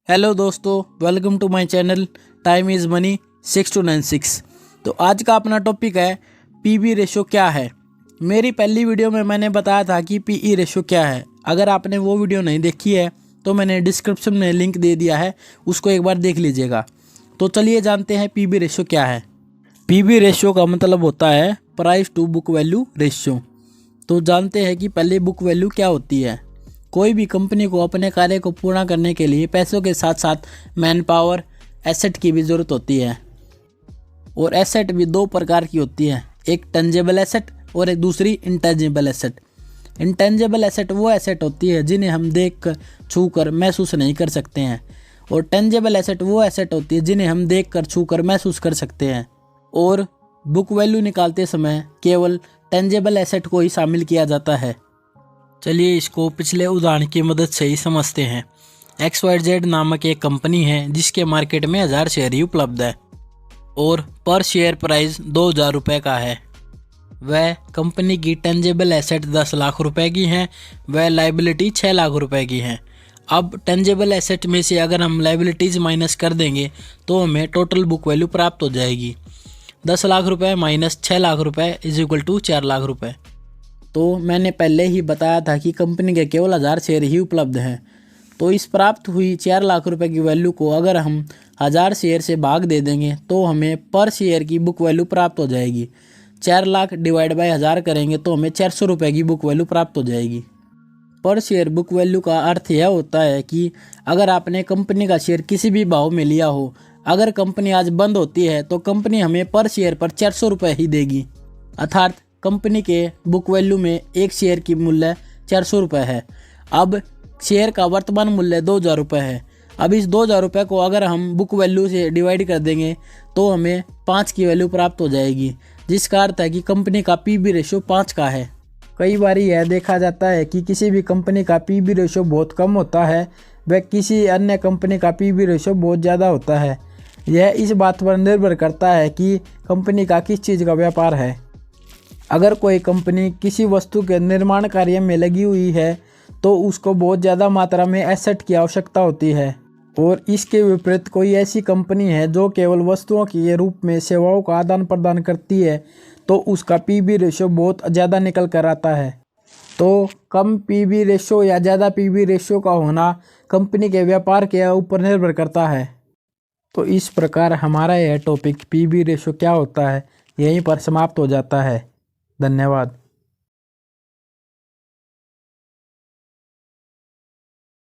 Hello दोस्तों, welcome to my channel time is money 6296। तो आज का अपना टॉपिक है पीबी रेशो क्या है। मेरी पहली वीडियो में मैंने बताया था कि पीई रेशो क्या है। अगर आपने वो वीडियो नहीं देखी है तो मैंने डिस्क्रिप्शन में लिंक दे दिया है, उसको एक बार देख लीजिएगा। तो चलिए जानते हैं पीबी रेशो क्या है। पीबी रेशो का मतलब होता है price to book value ratio. तो जानते हैं कि पहले बुक वैल्यू क्या होती है। कोई भी कंपनी को अपने कार्य को पूरा करने के लिए पैसों के साथ साथ मैन पावर एसेट की भी ज़रूरत होती है। और एसेट भी दो प्रकार की होती है, एक टेंजेबल एसेट और एक दूसरी इंटेंजिबल एसेट। इंटेंजिबल एसेट वो एसेट होती है जिन्हें हम देख कर छू कर महसूस नहीं कर सकते हैं, और टेंजेबल एसेट वो एसेट होती है जिन्हें हम देख कर छू कर महसूस कर सकते हैं। और बुक वैल्यू निकालते समय केवल टेंजेबल एसेट को ही शामिल किया जाता है। चलिए इसको पिछले उदाहरण की मदद से ही समझते हैं। XYZ नामक एक कंपनी है जिसके मार्केट में 1000 शेयर ही उपलब्ध है और पर शेयर प्राइस 2000 रुपये का है। वह कंपनी की टेंजेबल एसेट 10 लाख रुपए की हैं, वह लाइबिलिटी 6 लाख रुपए की हैं। अब टेंजेबल एसेट में से अगर हम लाइबिलिटीज़ माइनस कर देंगे तो हमें टोटल बुक वैल्यू प्राप्त हो जाएगी। 10 लाख रुपए माइनस 6 लाख रुपए इज इक्वल टू 4 लाख रुपए। तो मैंने पहले ही बताया था कि कंपनी के केवल 1000 शेयर ही उपलब्ध हैं। तो इस प्राप्त हुई 4 लाख रुपए की वैल्यू को अगर हम 1000 शेयर से भाग दे देंगे तो हमें पर शेयर की बुक वैल्यू प्राप्त हो जाएगी। 4 लाख डिवाइड बाय 1000 करेंगे तो हमें 400 रुपये की बुक वैल्यू प्राप्त हो जाएगी। पर शेयर बुक वैल्यू का अर्थ यह होता है कि अगर आपने कंपनी का शेयर किसी भी भाव में लिया हो, अगर कंपनी आज बंद होती है तो कंपनी हमें पर शेयर पर 400 रुपये ही देगी। अर्थात कंपनी के बुक वैल्यू में एक शेयर की मूल्य 400 रुपये है। अब शेयर का वर्तमान मूल्य 2000 रुपये है। अब इस 2000 रुपये को अगर हम बुक वैल्यू से डिवाइड कर देंगे तो हमें 5 की वैल्यू प्राप्त हो जाएगी, जिसका अर्थ है कि कंपनी का पीबी रेशो 5 का है। कई बार यह देखा जाता है कि किसी भी कंपनी का पीबी रेशो बहुत कम होता है व किसी अन्य कंपनी का पीबी रेशो बहुत ज़्यादा होता है। यह इस बात पर निर्भर करता है कि कंपनी का किस चीज़ का व्यापार है। अगर कोई कंपनी किसी वस्तु के निर्माण कार्य में लगी हुई है तो उसको बहुत ज़्यादा मात्रा में एसेट की आवश्यकता होती है, और इसके विपरीत कोई ऐसी कंपनी है जो केवल वस्तुओं के रूप में सेवाओं का आदान प्रदान करती है तो उसका पीबी रेशो बहुत ज़्यादा निकल कर आता है। तो कम पीबी रेशो या ज़्यादा पीबी रेशो का होना कंपनी के व्यापार के ऊपर निर्भर करता है। तो इस प्रकार हमारा यह टॉपिक पीबी रेशो क्या होता है यहीं पर समाप्त हो जाता है। धन्यवाद।